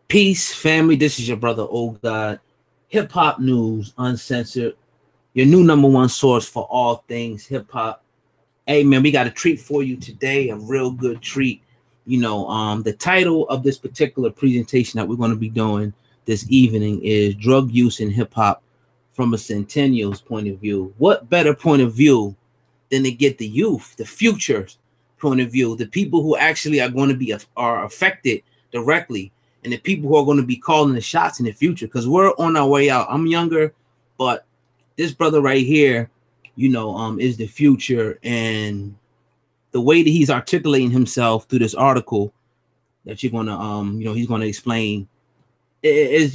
Peace, family. This is your brother, Oh God. Hip hop news, uncensored. Your new #1 source for all things hip hop. Hey, man, we got a treat for you today. A real good treat. The title of this particular presentation that we're going to be doing this evening is Drug Use in Hip Hop from a Centinials point of view. What better point of view than to get the youth, the future's point of view, the people who actually are going to be affected directly, and the people who are going to be calling the shots in the future, because we're on our way out. I'm younger, but this brother right here, is the future. And the way that he's articulating himself through this article that you're going to, he's going to explain is,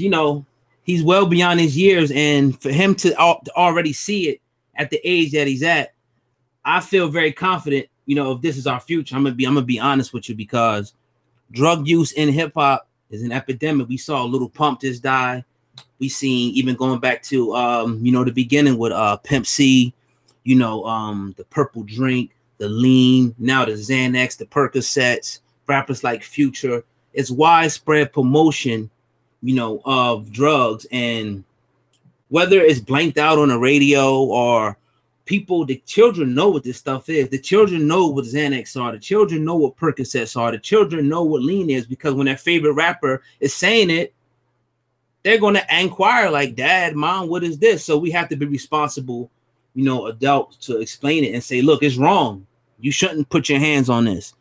he's well beyond his years. And for him to already see it at the age that he's at, I feel very confident, if this is our future. I'm gonna be honest with you, because drug use in hip hop is an epidemic. We saw Little Pump just die. We seen, even going back to the beginning with Pimp C, the purple drink, the lean, now the Xanax, the Percocets, rappers like Future. It's widespread promotion, of drugs, and whether it's blanked out on the radio or people, the children know what this stuff is. The children know what Xanax are. The children know what Percocets are. The children know what lean is, because when their favorite rapper is saying it, they're going to inquire like, Dad, Mom, what is this? So we have to be responsible, adults, to explain it and say, look, it's wrong. You shouldn't put your hands on this.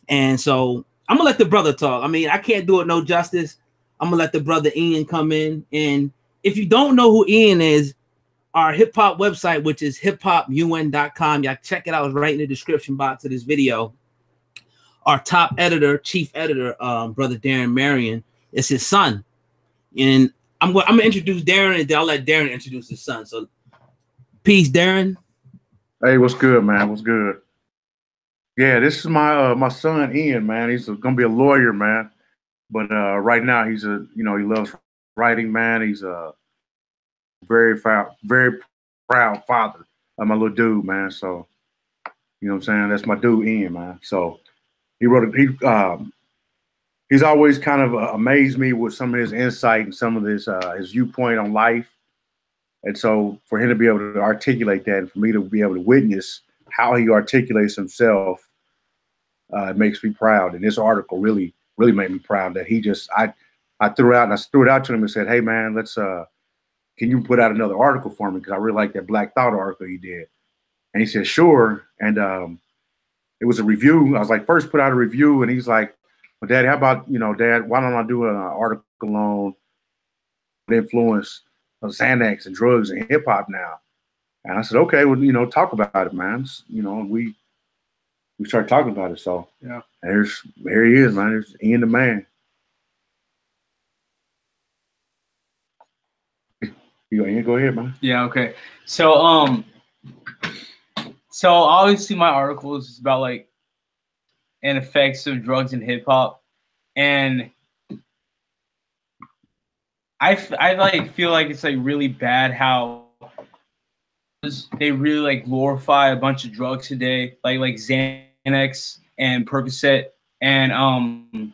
And so I'm going to let the brother talk. I mean, I can't do it no justice. I'm going to let the brother Ian come in. And if you don't know who Ian is, our hip hop website, which is hiphopun.com, y'all check it out. It's right in the description box of this video. Our top editor, chief editor, brother Darren Marion, is his son. And I'm gonna introduce Darren, and then I'll let Darren introduce his son. So, peace, Darren. Hey, what's good, man? What's good? Yeah, this is my son Ian, man. He's gonna be a lawyer, man. But right now he's he loves writing, man. He's a very proud father of my little dude, man. So, what I'm saying? That's my dude, Ian, man. So he's always kind of amazed me with some of his insight and some of his viewpoint on life. And so for him to be able to articulate that, and for me to be able to witness how he articulates himself, it makes me proud. And this article really made me proud that I threw it out to him and said, hey, man, let's can you put out another article for me? Because I really like that Black Thought article you did. And he said, sure. And it was a review. I was like, first put out a review. And he's like, well, Daddy, how about, Dad, why don't I do an article on the influence of Xanax and drugs and hip hop now? And I said, okay, well, talk about it, man. We started talking about it. So yeah, here he is, man. There's Ian the man. You go ahead, man. Yeah, okay. So obviously my article is about like and effects of drugs in hip hop, and I like feel like it's like really bad how they really like glorify a bunch of drugs today, like Xanax and Percocet, and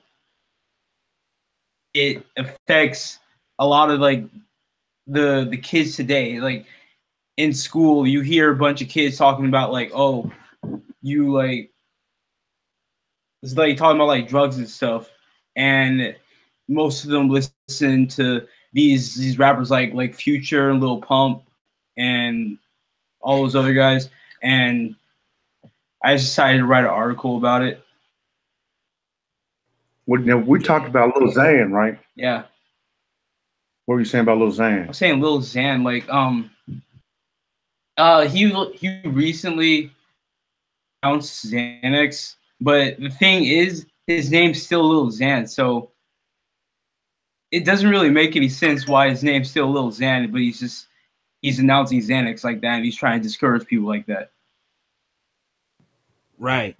it affects a lot of like the kids today. Like in school, you hear a bunch of kids talking about like, oh, you like, it's like talking about like drugs and stuff, and most of them listen to these rappers like Future and Lil Pump and all those other guys. And I just decided to write an article about it. We talked about Lil Xan, right? Yeah. What were you saying about Lil Xan? I'm saying Lil Xan, like he recently announced Xanax, but the thing is, his name's still Lil Xan, so it doesn't really make any sense why his name's still Lil Xan, but he's announcing Xanax like that, and he's trying to discourage people like that. Right.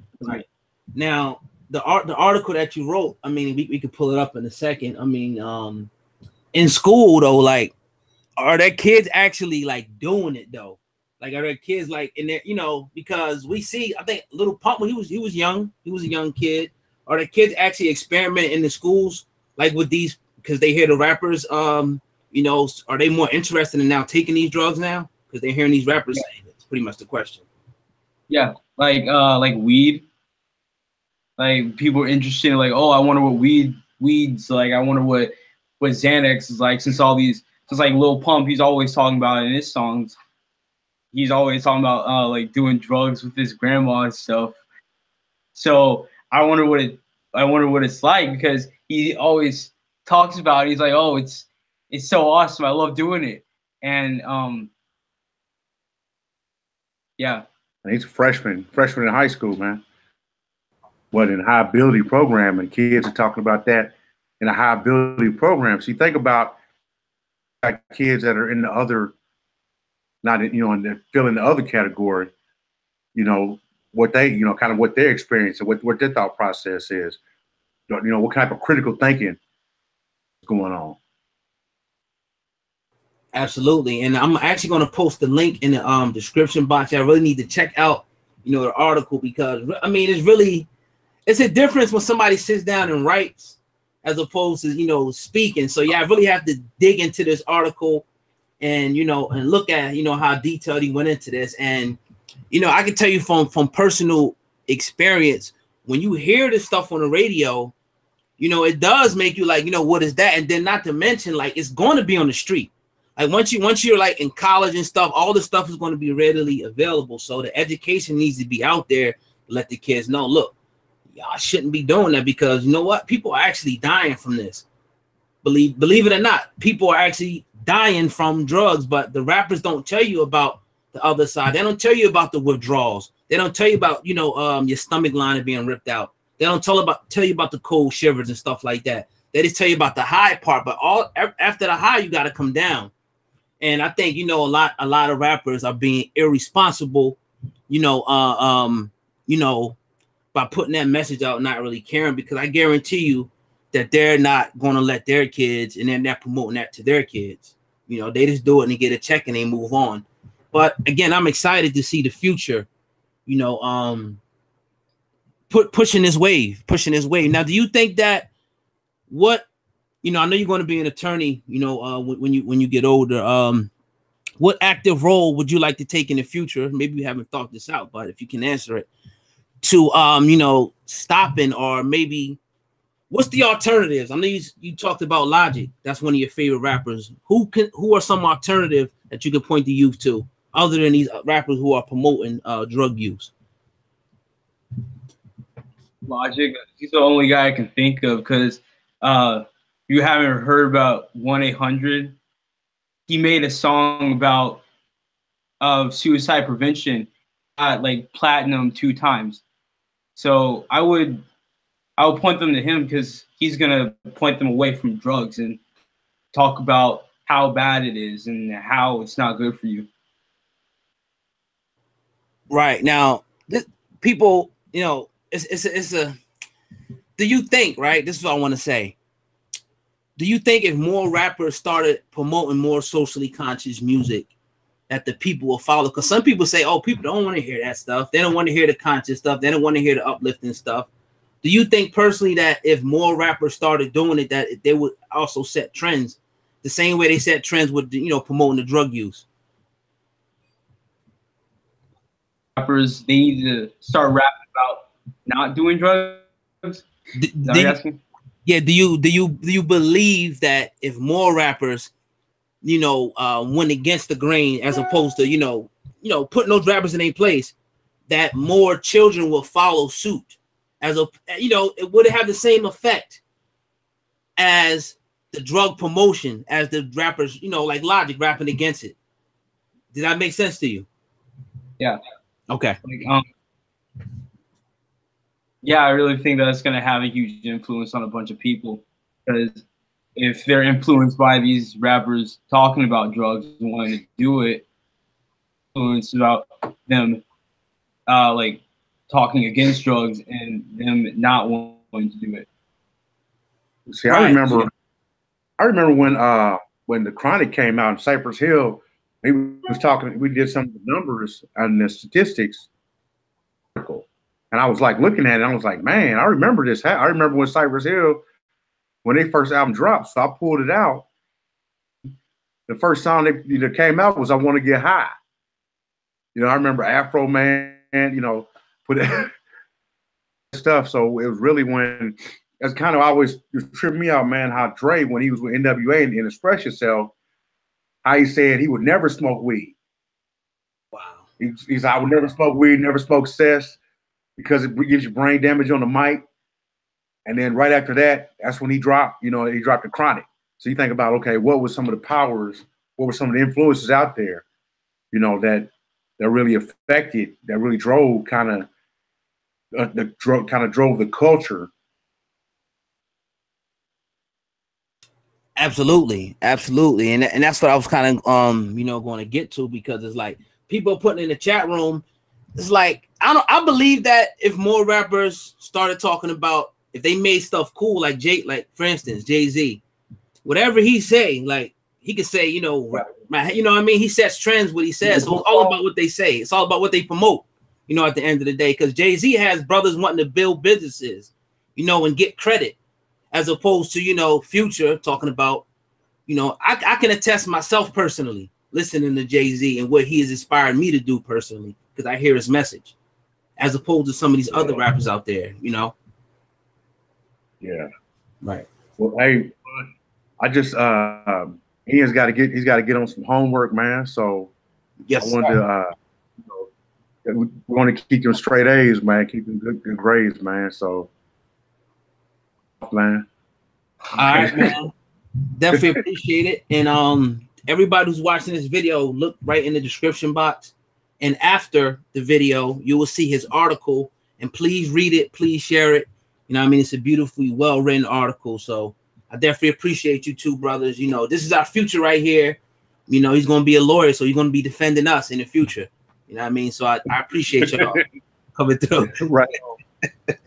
Now, the article that you wrote, I mean, we could pull it up in a second. I mean, in school though, like, are there kids actually like doing it though? Like, are there kids like in there, because we see, I think Little Pump, when he was young, he was a young kid. Are the kids actually experimenting in the schools like with these because they hear the rappers, you know, are they more interested in now taking these drugs now because they're hearing these rappers saying it? It's pretty much the question. Yeah, like weed. Like people are interested in like, oh, I wonder what weed's like. I wonder what Xanax is like. Since like Lil Pump, he's always talking about it in his songs. He's always talking about like doing drugs with his grandma and stuff. So I wonder what it's like, because he always talks about it. He's like, oh, it's so awesome. I love doing it. And yeah. And he's a freshman in high school, man. What, in a high ability program, and kids are talking about that in a high ability program. So you think about like kids that are in the other, not in, you know, and they're still in the other category, you know, what they, you know, kind of what their experience and what their thought process is, you know, what type of critical thinking is going on. Absolutely. And I'm actually going to post the link in the description box. I really need to check out, you know, the article, because I mean, it's a difference when somebody sits down and writes as opposed to, you know, speaking. So yeah, I really have to dig into this article and, you know, and look at, you know, how detailed he went into this. And, you know, I can tell you from personal experience, when you hear this stuff on the radio, you know, it does make you like, you know, what is that? And then not to mention, like, it's going to be on the street. Like once you're like in college and stuff, all the stuff is going to be readily available. So the education needs to be out there to let the kids know, look, y'all shouldn't be doing that, because you know what? People are actually dying from this. Believe it or not, people are actually dying from drugs, but the rappers don't tell you about the other side. They don't tell you about the withdrawals. They don't tell you about, you know, your stomach lining being ripped out. They don't tell you about the cold shivers and stuff like that. They just tell you about the high part, but all after the high, you got to come down. And I think, you know, a lot of rappers are being irresponsible, you know, by putting that message out, not really caring, because I guarantee you that they're not going to let their kids, and then they're promoting that to their kids. You know, they just do it and they get a check and they move on. But again, I'm excited to see the future, you know, pushing this wave. Now, do you think that you know, I know you're going to be an attorney, you know, when you get older, what active role would you like to take in the future? Maybe you haven't thought this out, but if you can answer it, to you know, stopping, or maybe what's the alternatives? I know you talked about Logic. That's one of your favorite rappers. Who are some alternative that you can point the youth to, other than these rappers who are promoting drug use? Logic, he's the only guy I can think of, because you haven't heard about 1-800. He made a song about suicide prevention, like platinum 2 times. So I would point them to him, because he's gonna point them away from drugs and talk about how bad it is and how it's not good for you. Right now, people, you know, it's a. Do you think, right? This is what I want to say. Do you think if more rappers started promoting more socially conscious music, that the people will follow? Because some people say, oh, people don't want to hear that stuff. They don't want to hear the conscious stuff. They don't want to hear the uplifting stuff. Do you think personally that if more rappers started doing it, that they would also set trends the same way they set trends with, you know, promoting the drug use? Rappers, they need to start rapping about not doing drugs. Yeah, do you believe that if more rappers, you know, went against the grain, as opposed to, you know, putting those rappers in their place, that more children will follow suit? As a, you know, it would have the same effect as the drug promotion, as the rappers, you know, like Logic rapping against it. Did that make sense to you? Yeah. Okay. Like, yeah, I really think that's going to have a huge influence on a bunch of people, because if they're influenced by these rappers talking about drugs and wanting to do it, influenced about them like talking against drugs and them not wanting to do it. See, right. I remember when the Chronic came out in Cypress Hill, he was talking, we did some of the numbers and the statistics, and I was like looking at it, and I was like, man, I remember this. I remember when Cypress Hill, when their first album dropped. So I pulled it out. The first song that came out was "I Want to Get High." You know, I remember Afro Man. You know, put it stuff. So it was really when that's kind of always tripped me out, man. How Dre, when he was with NWA and Express Yourself, how he said he would never smoke weed. Wow. He's I would never smoke weed, never smoke cess because it gives you brain damage on the mic. And then right after that, that's when he dropped, you know, he dropped the Chronic. So you think about, okay, what was some of the powers, what were some of the influences out there, you know, that really affected, that really drove kind of drove the culture. Absolutely, absolutely, and that's what I was kind of you know, going to get to, because it's like people putting in the chat room. It's like I believe that if more rappers started talking about, if they made stuff cool, like for instance, Jay-Z, whatever he say, like he could say, you know, you know what I mean? He sets trends, what he says. So it's all about what they say. It's all about what they promote, you know, at the end of the day, because Jay-Z has brothers wanting to build businesses, you know, and get credit, as opposed to, you know, Future talking about, you know, I can attest myself personally listening to Jay-Z and what he has inspired me to do personally, because I hear his message, as opposed to some of these other rappers out there, you know? Yeah. Right. Well, hey, I just he's got to get on some homework, man. So yes, I wanted to you know, we want to keep them straight A's, man. Keep them good grades, man. So, man. All right, man. Definitely appreciate it. And everybody who's watching this video, look right in the description box. And after the video, you will see his article. And please read it. Please share it. You know what I mean? It's a beautifully well-written article. So I definitely appreciate you two brothers. You know, this is our future right here. You know, he's going to be a lawyer, so he's going to be defending us in the future. You know what I mean? So I appreciate y'all coming through. Right on.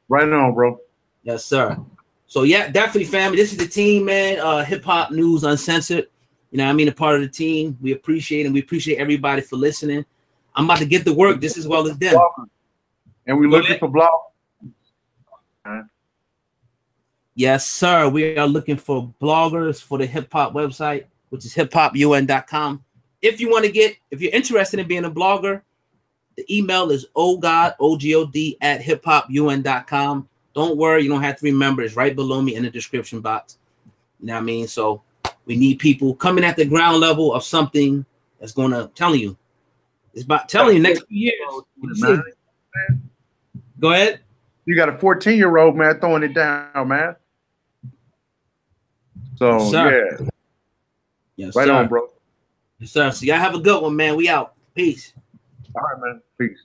Right on, bro. Yes, sir. So yeah, definitely, family. This is the team, man. Hip Hop News Uncensored. You know what I mean? A part of the team. We appreciate it, and we appreciate everybody for listening. I'm about to get to work just as well as them. And we're looking for bloggers. Yes, sir. We are looking for bloggers for the hip hop website, which is hiphopun.com. If you're interested in being a blogger, the email is ogod at hiphopun.com. Don't worry, you don't have to remember. It's right below me in the description box. You know what I mean? So we need people coming at the ground level of something that's going to tell you. It's about telling you next few years. Go ahead. You got a 14-year-old, man, throwing it down, man. So, yes, yeah. Yes, right sir. on, bro. Yes, sir. So y'all have a good one, man. We out. Peace. All right, man. Peace.